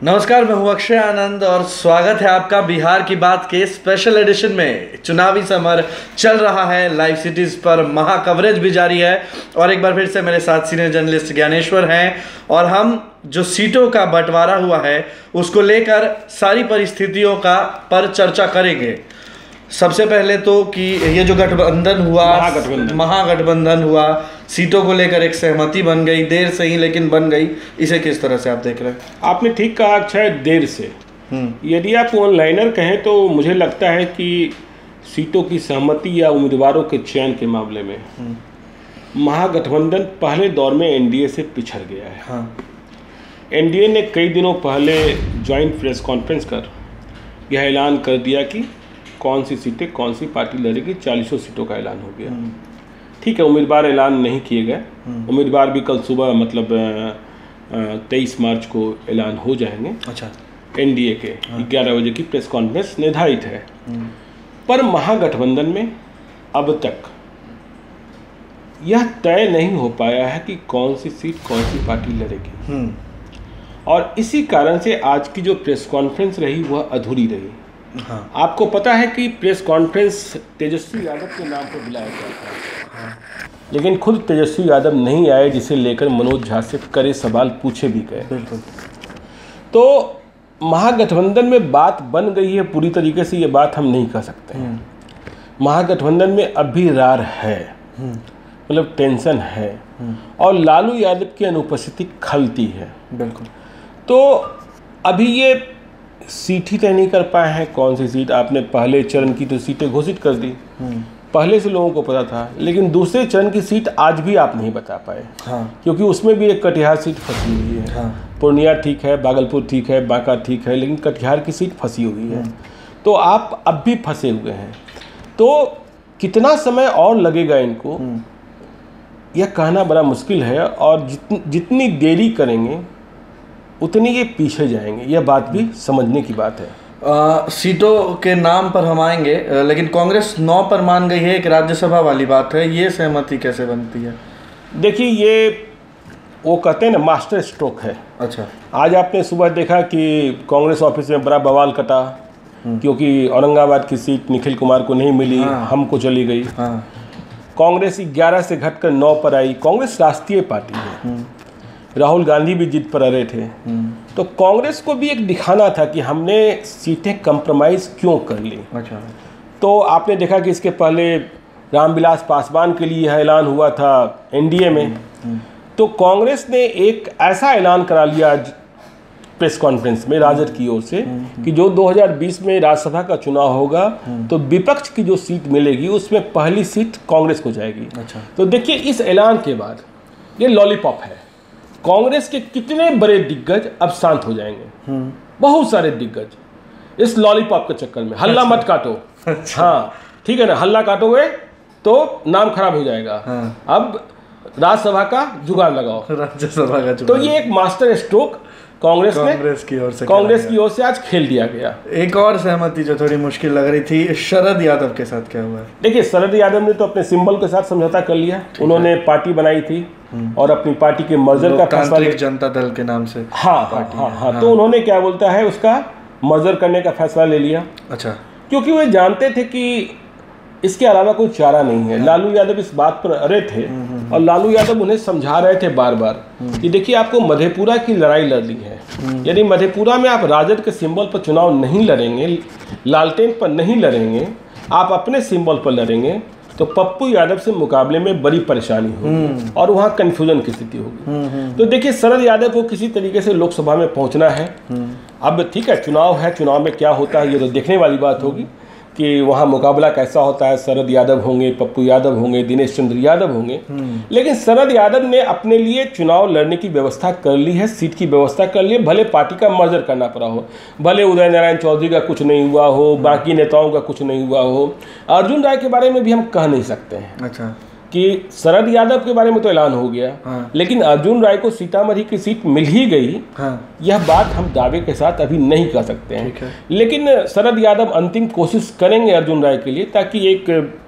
नमस्कार, मैं हूं अक्षय आनंद और स्वागत है आपका बिहार की बात के स्पेशल एडिशन में। चुनावी समर चल रहा है, लाइव सिटीज पर महा कवरेज भी जारी है और एक बार फिर से मेरे साथ सीनियर जर्नलिस्ट ज्ञानेश्वर हैं और हम जो सीटों का बंटवारा हुआ है उसको लेकर सारी परिस्थितियों का पर चर्चा करेंगे। सबसे पहले तो कि ये जो गठबंधन हुआ, महागठबंधन हुआ, सीटों को लेकर एक सहमति बन गई, देर से ही लेकिन बन गई, इसे किस तरह से आप देख रहे हैं? आपने ठीक कहा अक्षय, देर से। यदि आप ऑनलाइनर कहें तो मुझे लगता है कि सीटों की सहमति या उम्मीदवारों के चयन के मामले में महागठबंधन पहले दौर में एनडीए से पिछड़ गया है। हाँ। एनडीए ने कई दिनों पहले ज्वाइंट प्रेस कॉन्फ्रेंस कर यह ऐलान कर दिया कि कौन सी सीटें कौन सी पार्टी लड़ेगी। 40 सीटों का ऐलान हो गया। ठीक है, उम्मीदवार ऐलान नहीं किए गए। उम्मीदवार भी कल सुबह मतलब 23 मार्च को ऐलान हो जाएंगे। अच्छा। एनडीए के 11 बजे की प्रेस कॉन्फ्रेंस निर्धारित है। पर महागठबंधन में अब तक यह तय नहीं हो पाया है कि कौन सी सीट कौन सी पार्टी लड़ेगी और इसी कारण से आज की जो प्रेस कॉन्फ्रेंस रही वह अधूरी रही। हाँ। आपको पता है कि प्रेस कॉन्फ्रेंस तेजस्वी यादव के नाम पर बुलाया गया था। हाँ। लेकिन खुद तेजस्वी यादव नहीं आए, जिसे लेकर मनोज झा से कड़े सवाल पूछे भी गए। बिल्कुल। तो महागठबंधन में बात बन गई है पूरी तरीके से, ये बात हम नहीं कह सकते हैं। महागठबंधन में अब भी रार है, मतलब टेंशन है और लालू यादव की अनुपस्थिति खलती है। बिल्कुल। तो अभी ये सीट ही तय नहीं कर पाए हैं कौन सी सीट। आपने पहले चरण की तो सीटें घोषित कर दी, पहले से लोगों को पता था, लेकिन दूसरे चरण की सीट आज भी आप नहीं बता पाए। हाँ। क्योंकि उसमें भी एक कटिहार सीट फंसी हुई है। हाँ। पूर्णिया ठीक है, भागलपुर ठीक है, बांका ठीक है, लेकिन कटिहार की सीट फंसी हुई है। तो आप अब भी फंसे हुए हैं। तो कितना समय और लगेगा इनको, यह कहना बड़ा मुश्किल है और जितनी देरी करेंगे उतनी ये पीछे जाएंगे। यह बात भी समझने की बात है। सीटों के नाम पर हम आएंगे, लेकिन कांग्रेस 9 पर मान गई है, एक राज्यसभा वाली बात है, ये सहमति कैसे बनती है? देखिए, ये वो कहते हैं ना, मास्टर स्ट्रोक है। अच्छा। आज आपने सुबह देखा कि कांग्रेस ऑफिस में बड़ा बवाल कटा क्योंकि औरंगाबाद की सीट निखिल कुमार को नहीं मिली। हाँ। हमको चली गई। हाँ। कांग्रेस 11 से घटकर 9 पर आई। कांग्रेस राष्ट्रीय पार्टी है, राहुल गांधी भी जिद पर अड़े थे। तो कांग्रेस को भी एक दिखाना था कि हमने सीटें कंप्रोमाइज़ क्यों कर ली। अच्छा। तो आपने देखा कि इसके पहले रामविलास पासवान के लिए यह ऐलान हुआ था एनडीए में। तो कांग्रेस ने एक ऐसा ऐलान करा लिया आज प्रेस कॉन्फ्रेंस में राजद की ओर से कि जो 2020 में राज्यसभा का चुनाव होगा तो विपक्ष की जो सीट मिलेगी उसमें पहली सीट कांग्रेस को जाएगी। अच्छा। तो देखिए, इस ऐलान के बाद ये लॉलीपॉप है। कांग्रेस के कितने बड़े दिग्गज अब शांत हो जाएंगे। बहुत सारे दिग्गज इस लॉलीपॉप के चक्कर में। हल्ला मत काटो। अच्छा। हाँ, ठीक है ना, हल्ला काटोगे तो नाम खराब हो जाएगा। हाँ। अब राज्यसभा का जुगाड़ लगाओ। राज्यसभा का तो ये एक मास्टर स्ट्रोक कांग्रेस की ओर से आज खेल दिया गया। एक और सहमति जो थोड़ी मुश्किल लग रही थी, शरद यादव के साथ क्या हुआ है? देखिए, शरद यादव ने तो अपने सिंबल के साथ समझौता कर लिया। उन्होंने पार्टी बनाई थी और अपनी पार्टी के मर्जर का फैसला, जनता दल के नाम से। हाँ। तो उन्होंने क्या बोलता है, उसका मर्जर करने का फैसला ले लिया। अच्छा। क्योंकि वे जानते थे कि इसके अलावा कोई चारा नहीं है। लालू यादव इस बात पर अड़े थे और लालू यादव उन्हें समझा रहे थे बार बार कि देखिए, आपको मधेपुरा की लड़ाई लड़नी है। यदि मधेपुरा में आप राजद के सिंबल पर चुनाव नहीं लड़ेंगे, लालटेन पर नहीं लड़ेंगे, आप अपने सिंबल पर लड़ेंगे तो पप्पू यादव से मुकाबले में बड़ी परेशानी होगी और वहाँ कन्फ्यूजन की स्थिति होगी। तो देखिए, शरद यादव को किसी तरीके से लोकसभा में पहुँचना है। अब ठीक है, चुनाव है, चुनाव में क्या होता है ये तो देखने वाली बात होगी कि वहाँ मुकाबला कैसा होता है। शरद यादव होंगे, पप्पू यादव होंगे, दिनेश चंद्र यादव होंगे। लेकिन शरद यादव ने अपने लिए चुनाव लड़ने की व्यवस्था कर ली है, सीट की व्यवस्था कर ली है। भले पार्टी का मर्जर करना पड़ा हो, भले उदय नारायण चौधरी का कुछ नहीं हुआ हो, बाकी नेताओं का कुछ नहीं हुआ हो। अर्जुन राय के बारे में भी हम कह नहीं सकते हैं। अच्छा। कि शरद यादव के बारे में तो ऐलान हो गया। हाँ। लेकिन अर्जुन राय को सीतामढ़ी की सीट मिल ही गई। हाँ। यह बात हम दावे के साथ अभी नहीं कर सकते हैं। लेकिन शरद यादव अंतिम कोशिश करेंगे अर्जुन राय के लिए, ताकि एक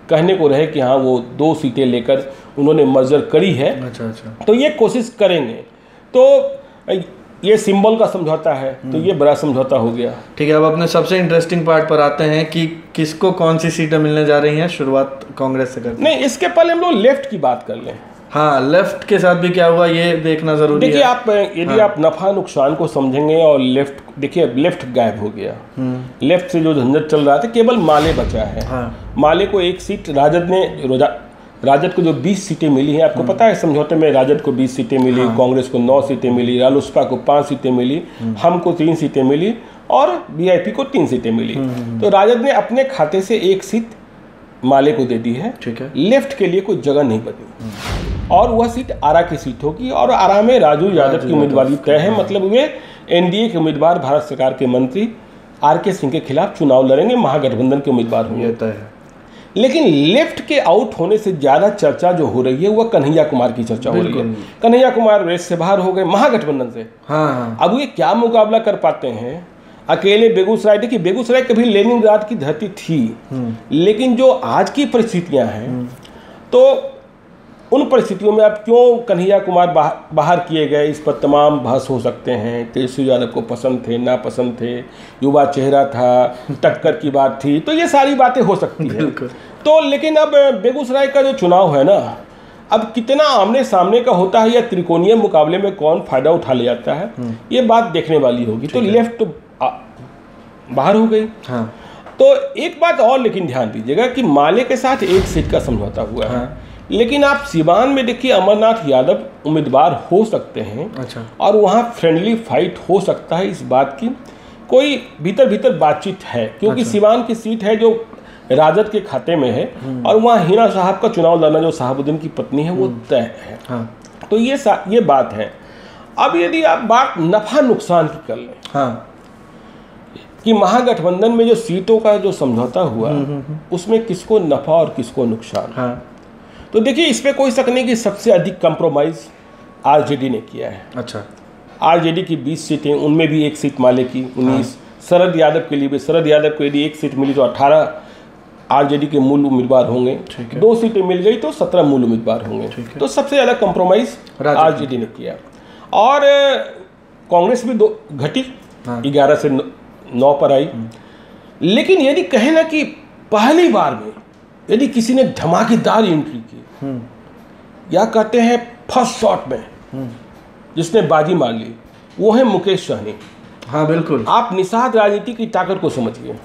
कहने को रहे कि हाँ वो 2 सीटें लेकर उन्होंने मर्जर करी है। अच्छा। तो ये कोशिश करेंगे। तो ये सिंबल का समझौता है, तो ये बड़ा समझौता हो गया। ठीक है, अब अपने सबसे इंटरेस्टिंग पार्ट पर आते हैं कि किसको कौन सी सीटें मिलने जा रही हैं। शुरुआत कांग्रेस से करते हैं। नहीं, इसके पहले हम लोग लेफ्ट की बात कर लें। हाँ, लेफ्ट के साथ भी क्या हुआ ये देखना जरूरी है। देखिए, आप यदि आप नफा नुकसान को समझेंगे और लेफ्ट, देखिए लेफ्ट गायब हो गया। लेफ्ट से जो झंझट चल रहा था, केवल माले बचा है। माले को एक सीट राजद को जो 20 सीटें मिली हैं, आपको पता है समझौते में राजद को 20 सीटें मिली, कांग्रेस को 9 सीटें मिली, रालोसपा को 5 सीटें मिली, हमको 3 सीटें मिली और वीआईपी को 3 सीटें मिली। तो राजद ने अपने खाते से 1 सीट माले को दे दी है। ठीक है, लेफ्ट के लिए कोई जगह नहीं बनी और वह सीट आरा की सीट होगी और आरा में राजू यादव की उम्मीदवारी तय है। मतलब वे एनडीए के उम्मीदवार, भारत सरकार के मंत्री आरके सिंह के खिलाफ चुनाव लड़ेंगे, महागठबंधन के उम्मीदवार होंगे। तय है। लेकिन लेफ्ट के आउट होने से ज्यादा चर्चा जो हो रही है वह कन्हैया कुमार की चर्चा हो रही है। कन्हैया कुमार रेस से बाहर हो गए महागठबंधन से। अब ये क्या मुकाबला कर पाते हैं अकेले बेगूसराय? देखिए, बेगूसराय कभी लेनिनग्राड की धरती थी, लेकिन जो आज की परिस्थितियां हैं, तो उन परिस्थितियों में अब क्यों कन्हैया कुमार बाहर किए गए, इस पर तमाम बहस हो सकते हैं। तेजस्वी यादव को पसंद थे, नापसंद थे, युवा चेहरा था, टक्कर की बात थी, तो ये सारी बातें हो सकती हैं। तो लेकिन अब बेगूसराय का जो चुनाव है ना, अब कितना आमने सामने का होता है या त्रिकोणीय मुकाबले में कौन फायदा उठा ले जाता है, ये बात देखने वाली होगी। तो लेफ्ट तो बाहर हो गई। तो एक बात और लेकिन ध्यान दीजिएगा कि माले के साथ 1 सीट का समझौता हुआ है। लेकिन आप सिवान में देखिए, अमरनाथ यादव उम्मीदवार हो सकते हैं। अच्छा। और वहाँ फ्रेंडली फाइट हो सकता है, इस बात की कोई भीतर बातचीत है, क्योंकि सिवान की सीट है जो राजद के खाते में है और वहाँ हिना साहब का चुनाव लड़ना, जो साहबुद्दीन की पत्नी है, वो तय है। तो ये बात है। अब यदि आप बात नफा नुकसान की कर लें, कि महागठबंधन में जो सीटों का जो समझौता हुआ उसमें किसको नफा और किसको नुकसान, तो देखिए इस पे कोई शक नहीं कि सबसे अधिक कंप्रोमाइज आरजेडी ने किया है। अच्छा। आरजेडी की 20 सीटें, उनमें भी 1 सीट माले की 19। शरद यादव के लिए भी, शरद यादव को यदि 1 सीट मिली तो 18 आरजेडी के मूल उम्मीदवार होंगे। 2 सीटें मिल गई तो 17 मूल उम्मीदवार होंगे। तो सबसे ज़्यादा कंप्रोमाइज आरजेडी ने किया। और कांग्रेस भी 2 घटी, 11 से 9 पर आई। लेकिन यदि कहें ना कि पहली बार में यदि किसी ने धमाकेदार एंट्री की, या कहते हैं फर्स्ट शॉट में जिसने बाजी मार ली, वो है मुकेश सहनी। हाँ बिल्कुल, आप निषाद राजनीति की ताकत को समझिए।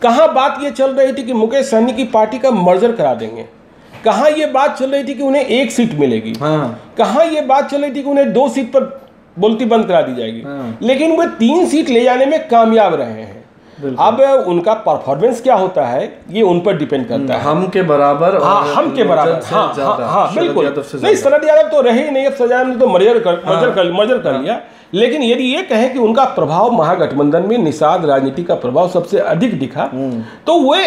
कहाँ बात ये चल रही थी कि मुकेश सहनी की पार्टी का मर्जर करा देंगे, कहाँ ये बात चल रही थी कि उन्हें 1 सीट मिलेगी, कहाँ ये बात चल रही थी कि उन्हें 2 सीट पर बोलती बंद करा दी जाएगी। लेकिन वे 3 सीट ले जाने में कामयाब रहे हैं। अब उनका परफॉर्मेंस क्या होता है ये उन पर डिपेंड करता है। हम के बराबर, हम के बराबर, बिल्कुल नहीं। शरद यादव तो रहे ही नहीं, अब सजा ने तो मर्जर कर लिया। लेकिन यदि ये कहें कि उनका प्रभाव महागठबंधन में, निषाद राजनीति का प्रभाव सबसे अधिक दिखा, तो वे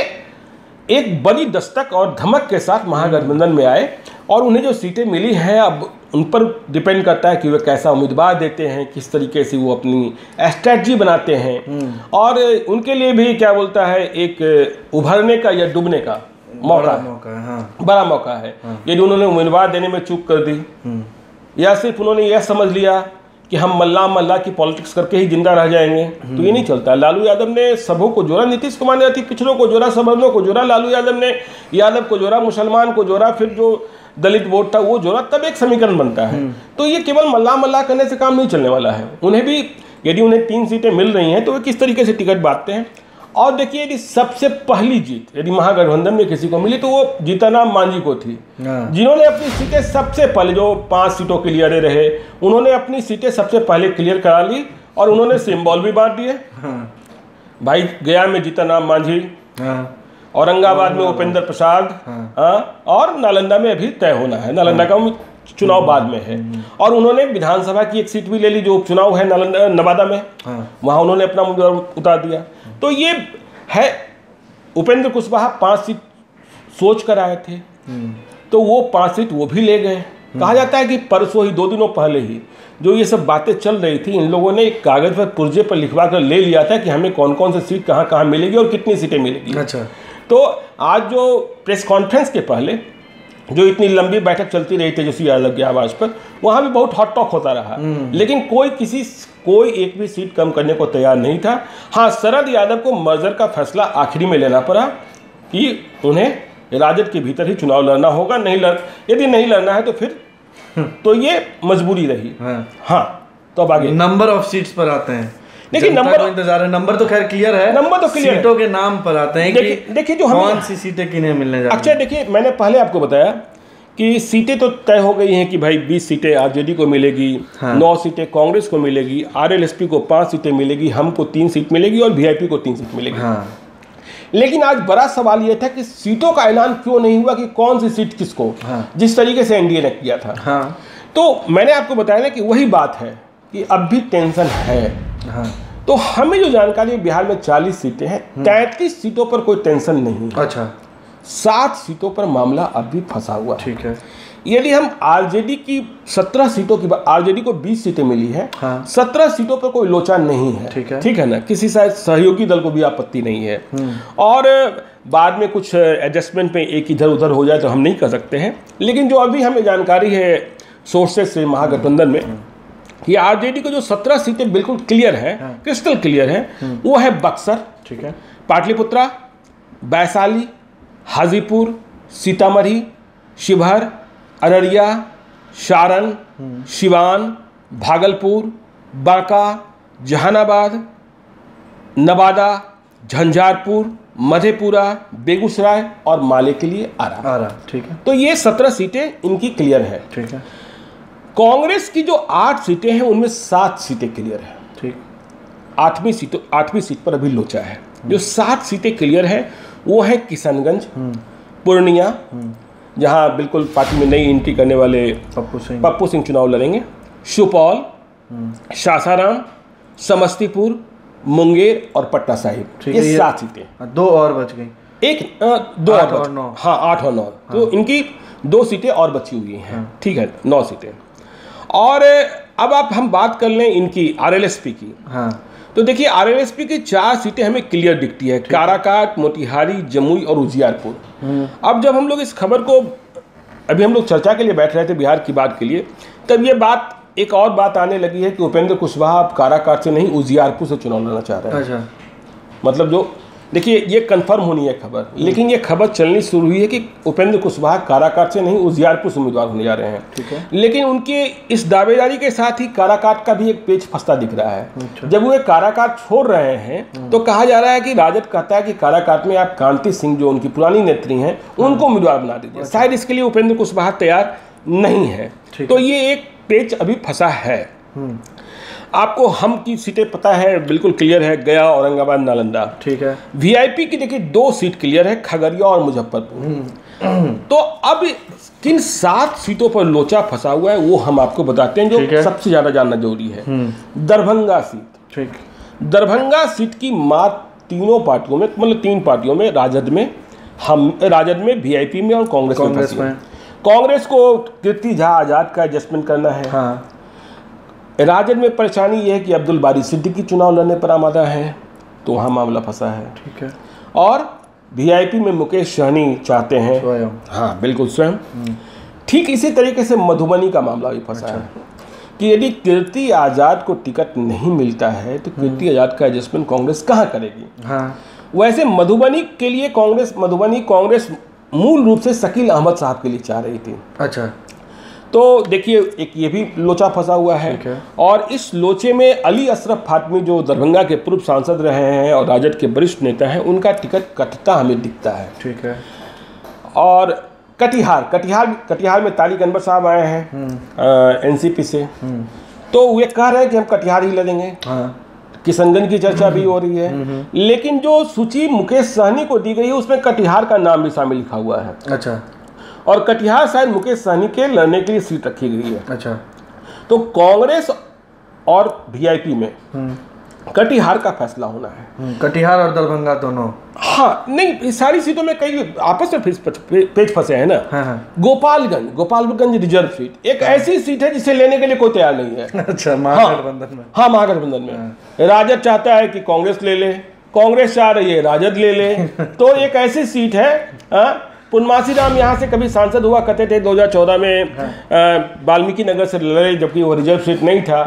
एक बड़ी दस्तक और धमक के साथ महागठबंधन में आए। और उन्हें जो सीटें मिली हैं, अब उन पर डिपेंड करता है कि वे कैसा उम्मीदवार देते हैं, किस तरीके से वो अपनी स्ट्रैटेजी बनाते हैं। और उनके लिए भी क्या बोलता है, एक उभरने का या डूबने का बड़ा मौका है। यदि उन्होंने उम्मीदवार देने में चूक कर दी, या सिर्फ उन्होंने यह समझ लिया कि हम मल्ला की पॉलिटिक्स करके ही जिंदा रह जाएंगे, तो ये नहीं चलता। लालू यादव ने सबों को जोड़ा, नीतीश कुमार ने पिछड़ों को जोड़ा, सवर्णों को जोड़ा, लालू यादव ने यादव को जोड़ा, मुसलमान को जोड़ा, फिर जो दलित वोट था वो जोड़ा, तब एक समीकरण बनता है। तो ये केवल मल्ला करने से काम नहीं चलने वाला है। उन्हें भी यदि उन्हें 3 सीटें मिल रही हैं तो वे किस तरीके से टिकट बांटते हैं। और देखिए, यदि सबसे पहली जीत यदि महागठबंधन में किसी को मिली तो वो जीतनराम मांझी को थी, जिन्होंने अपनी सीटें सबसे पहले, जो 5 सीटों के लिए अड़े रहे, उन्होंने अपनी सीटें सबसे पहले क्लियर करा ली और उन्होंने सिंबल भी बांट दिए। भाई, गया में जीतनराम मांझी, औरंगाबाद में उपेंद्र प्रसाद, और नालंदा में अभी तय होना है, नालंदा का चुनाव बाद में है। और उन्होंने विधानसभा की 1 सीट भी ले ली, जो उपचुनाव है नवादा में, वहां उन्होंने अपना उम्मीदवार उतार दिया। तो ये है, उपेंद्र कुशवाहा 5 सीट सोच कर आए थे, तो वो 5 सीट वो भी ले गए। कहा जाता है कि परसों ही, 2 दिनों पहले ही जो ये सब बातें चल रही थी, इन लोगों ने एक कागज पर पुर्जे पर लिखवा कर ले लिया था कि हमें कौन कौन सी सीट कहाँ कहाँ मिलेगी और कितनी सीटें मिलेगी। अच्छा। तो आज जो प्रेस कॉन्फ्रेंस के पहले जो इतनी लंबी बैठक चलती रही तेजस्वी यादव की आवाज पर, वहां भी बहुत हॉट टॉक होता रहा, लेकिन कोई एक भी सीट कम करने को तैयार नहीं था। हाँ, शरद यादव को मर्जर का फैसला आखिरी में लेना पड़ा कि उन्हें राजद के भीतर ही चुनाव लड़ना होगा, यदि नहीं लड़ना है तो फिर तो ये मजबूरी रही। हाँ, तो अब आगे नंबर ऑफ सीट्स पर आते हैं। देखिए, नंबर इंतजार है, नंबर तो खैर क्लियर है, नंबर तो क्लियर, सीटों के नाम पर आते हैं। देखिए जो कौन सी सीटें किन्हें मिलने जा रही हैं। अच्छा, देखिए मैंने पहले आपको बताया कि सीटें तो तय हो गई हैं कि भाई 20 सीटें आरजेडी को मिलेगी, 9 सीटें कांग्रेस को मिलेगी, आरएलएसपी को 5 सीटें मिलेगी, हमको 3 सीट मिलेगी और वीआईपी को 3 सीट मिलेगी। लेकिन आज बड़ा सवाल यह था कि सीटों का ऐलान क्यों नहीं हुआ कि कौन सी सीट किसको, जिस तरीके से एनडीए ने किया था। तो मैंने आपको बताया ना कि वही बात है कि अब भी टेंशन है। तो हमें जो जानकारी है, बिहार में 40 सीटें हैं, 33 सीटों पर कोई टेंशन नहीं। अच्छा, 7 सीटों पर मामला अब भी फंसा हुआ। ठीक है। यदि हम आरजेडी की 17 सीटों की, आरजेडी को 20 सीटें मिली है, 17 सीटों पर कोई लोचा नहीं है। ठीक है ना, किसी शायद सहयोगी दल को भी आपत्ति नहीं है। और बाद में कुछ एडजस्टमेंट पे एक इधर उधर हो जाए तो हम नहीं कर सकते हैं, लेकिन जो अभी हमें जानकारी है सोर्सेस से महागठबंधन में, कि आरजेडी को जो 17 सीटें बिल्कुल क्लियर है, क्रिस्टल क्लियर है, वो है बक्सर, ठीक है, पाटलिपुत्रा, वैशाली, हाजीपुर, सीतामढ़ी, शिवहर, अररिया, सारण, सिवान, भागलपुर, बांका, जहानाबाद, नवादा, झंझारपुर, मधेपुरा, बेगूसराय और माले के लिए आरा। ठीक है। तो ये 17 सीटें इनकी क्लियर है। ठीक है। कांग्रेस की जो 8 सीटें हैं उनमें 7 सीटें क्लियर है। ठीक। 8वीं सीट पर अभी लोचा है। जो 7 सीटें क्लियर है वो है किशनगंज, पूर्णिया, जहां बिल्कुल पार्टी में नई एंट्री करने वाले पप्पू सिंह चुनाव लड़ेंगे, सुपौल, सासाराम, समस्तीपुर, मुंगेर और पटना साहिब। ये 7 सीटें। 2 और बच गई, 2 और 9। हाँ, 8 और 9। तो इनकी 2 सीटें और बची हुई हैं। ठीक है, 9 सीटें। और अब हम बात कर लें इनकी आरएलएसपी की। तो देखिए, आरएलएसपी की 4 सीटें हमें क्लियर दिखती है, काराकाट, मोतिहारी, जमुई और उजियारपुर। अब जब हम लोग इस खबर को, अभी हम लोग चर्चा के लिए बैठ रहे थे बिहार की बात के लिए, तब ये बात, एक और बात आने लगी है कि उपेंद्र कुशवाहा अब काराकाट से नहीं उजियारपुर से चुनाव लड़ना चाह रहे हैं। अच्छा। मतलब जो, देखिए ये कंफर्म होनी है खबर, लेकिन ये खबर चलनी शुरू हुई है कि उपेंद्र कुशवाहा काराकाट से नहीं उजियारपुर से उम्मीदवार होने जा रहे हैं। ठीक है। लेकिन उनके इस दावेदारी के साथ ही काराकाट का भी एक पेच फंसता दिख रहा है। अच्छा। जब वो काराकाट छोड़ रहे हैं तो कहा जा रहा है कि राजद कहता है कि काराकाट में आप कांति सिंह, जो उनकी पुरानी नेत्री हैं, उनको उम्मीदवार बना दीजिए। शायद इसके लिए उपेंद्र कुशवाहा तैयार नहीं है। तो ये एक पेच अभी फंसा है। आपको हम की सीटें पता है, बिल्कुल क्लियर है, गया, औरंगाबाद, नालंदा। ठीक है। वीआईपी की देखिए 2 सीट क्लियर है, खगड़िया और मुजफ्फरपुर। तो अब किन 7 सीटों पर लोचा फंसा हुआ है वो हम आपको बताते हैं, जो सबसे ज्यादा जानना जरूरी है। दरभंगा सीट। ठीक। दरभंगा सीट की मात्र 3 पार्टियों में, मतलब 3 पार्टियों में, राजद में, वीआईपी में और कांग्रेस में। कांग्रेस को कीर्ति झा आजाद का एडजस्टमेंट करना है। हाँ। राजद में परेशानी यह है कि अब्दुल बारी सिद्दीकी चुनाव लड़ने पर आमादा है, तो वहाँ मामला फंसा है। ठीक है। और वीआईपी में मुकेश सहनी चाहते हैं स्वयं। हाँ, बिल्कुल स्वयं। ठीक इसी तरीके से मधुबनी का मामला भी फंसा है कि यदि कीर्ति आजाद को टिकट नहीं मिलता है तो कीर्ति आजाद का एडजस्टमेंट कांग्रेस कहाँ करेगी। हाँ। वैसे मधुबनी के लिए कांग्रेस मूल रूप से शकील अहमद साहब के लिए चाह रही थी। अच्छा। तो देखिए, एक ये भी लोचा फंसा हुआ है। और इस लोचे में अली अशरफ फातमी, जो दरभंगा के पूर्व सांसद रहे हैं और राजद के वरिष्ठ नेता हैं, उनका टिकट कटता हमें दिखता है। ठीक है। और कटिहार में तारिक अनवर साहब आए हैं एनसीपी से, तो वे कह रहे हैं कि हम कटिहार ही लड़ेंगे। हाँ। किशनगंज की चर्चा भी हो रही है, लेकिन जो सूची मुकेश सहनी को दी गई है उसमें कटिहार का नाम भी शामिल लिखा हुआ है। अच्छा। और कटिहार शायद मुकेश सहनी के लड़ने के लिए सीट रखी गई है। अच्छा। तो कांग्रेस और वीआईपी में कटिहार का फैसला होना है। कटिहार और दरभंगा दोनों। हाँ, नहीं, सारी सीटों में कई आपस में पेच फंसे हैं ना। हाँ। गोपालगंज रिजर्व सीट एक ऐसी सीट है जिसे लेने के लिए कोई तैयार नहीं है। अच्छा, महागठबंधन में। हाँ, महागठबंधन में राजद चाहता है कि कांग्रेस ले ले, कांग्रेस चाह रही है राजद ले ले। तो एक ऐसी सीट है पुनमासी राम यहाँ से कभी सांसद हुआ करते थे 2014 में वाल्मीकि नगर से लड़े, जबकि वो रिजर्व सीट नहीं था।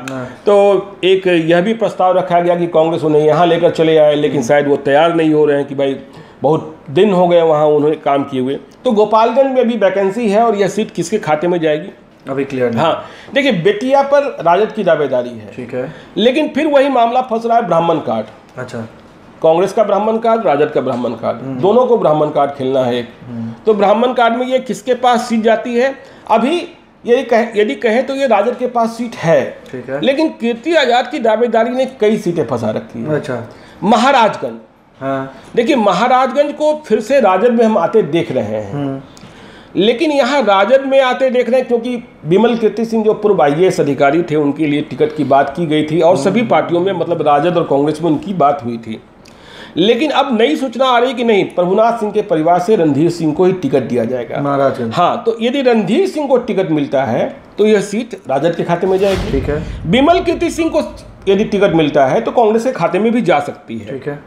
तो एक यह भी प्रस्ताव रखा गया कि कांग्रेस उन्हें यहाँ लेकर चले आए, लेकिन शायद वो तैयार नहीं हो रहे हैं कि भाई बहुत दिन हो गए वहाँ उन्होंने काम किए हुए। तो गोपालगंज में भी वैकेंसी है और यह सीट किसके खाते में जाएगी अभी क्लियर नहीं। हाँ, देखिए बेटिया पर राजद की दावेदारी है, ठीक है, लेकिन फिर वही मामला फंस रहा है ब्राह्मण कार्ड। अच्छा, कांग्रेस का ब्राह्मण कार्ड, राजद का ब्राह्मण कार्ड, दोनों को ब्राह्मण कार्ड खेलना है एक। तो ब्राह्मण कार्ड में ये किसके पास सीट जाती है? अभी यदि कहें तो ये राजद के पास सीट है, ठीक है, लेकिन कीर्ति आजाद की दावेदारी ने कई सीटें फंसा रखी है। अच्छा, महाराजगंज, हाँ, देखिए महाराजगंज को फिर से राजद में हम आते देख रहे हैं, लेकिन यहाँ राजद में आते देख रहे हैं क्योंकि विमल कीर्ति सिंह जो पूर्व IAS अधिकारी थे उनके लिए टिकट की बात की गई थी और सभी पार्टियों में मतलब राजद और कांग्रेस में उनकी बात हुई थी। लेकिन अब नई सूचना आ रही कि नहीं, प्रभुनाथ सिंह के परिवार से रणधीर सिंह को ही टिकट दिया जाएगा महाराजगंज। हाँ, तो यदि रणधीर सिंह को टिकट मिलता है तो यह सीट राजद के खाते में जाएगी, ठीक है। विमल कीर्ति सिंह को यदि टिकट मिलता है तो कांग्रेस के खाते में भी जा सकती है, ठीक है।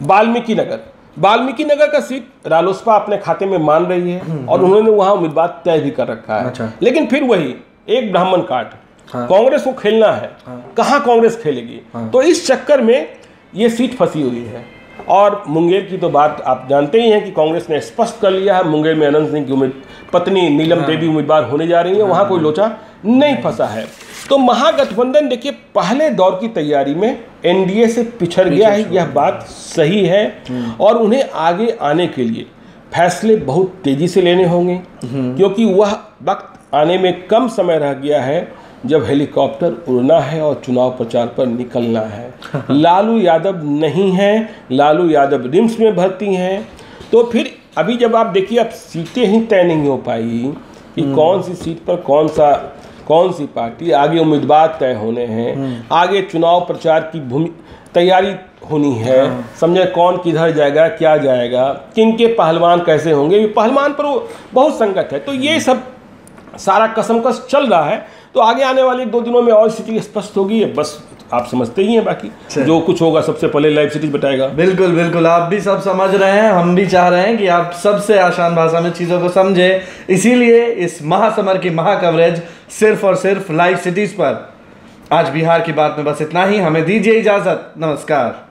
वाल्मीकि नगर का सीट रालोसपा अपने खाते में मान रही है और उन्होंने वहां उम्मीदवार तय भी कर रखा है। अच्छा। लेकिन फिर वही एक ब्राह्मण कार्ड, कांग्रेस को खेलना है, कहां कांग्रेस खेलेगी? तो इस चक्कर में ये सीट फंसी हुई है। और मुंगेर की तो बात आप जानते ही हैं कि कांग्रेस ने स्पष्ट कर लिया है, मुंगेर में अनंत सिंह की पत्नी नीलम देवी उम्मीदवार होने जा रही है, वहां कोई लोचा नहीं फंसा है। तो महागठबंधन देखिए पहले दौर की तैयारी में NDA से पिछड़ गया है, यह बात सही है और उन्हें आगे आने के लिए फैसले बहुत तेजी से लेने होंगे, क्योंकि वह वक्त आने में कम समय रह गया है जब हेलीकॉप्टर उड़ना है और चुनाव प्रचार पर निकलना है। लालू यादव नहीं है, लालू यादव रिम्स में भर्ती हैं। तो फिर अभी जब आप देखिए अब सीटें ही तय नहीं हो पाई कि कौन सी सीट पर कौन सी पार्टी, आगे उम्मीदवार तय होने हैं, आगे चुनाव प्रचार की तैयारी होनी है, समझे कौन किधर जाएगा, क्या जाएगा, किन के पहलवान कैसे होंगे, पहलवान पर बहुत संकट है। तो ये सब सारा कसमकस चल रहा है। तो आगे आने वाले 2 दिनों में और स्थिति स्पष्ट होगी, बस आप समझते ही हैं, बाकी जो कुछ होगा सबसे पहले लाइव सिटीज बताएगा। बिल्कुल बिल्कुल, आप भी सब समझ रहे हैं, हम भी चाह रहे हैं कि आप सबसे आसान भाषा में चीज़ों को समझें, इसीलिए इस महासमर की महा कवरेज सिर्फ और सिर्फ लाइव सिटीज पर। आज बिहार की बात में बस इतना ही, हमें दीजिए इजाज़त, नमस्कार।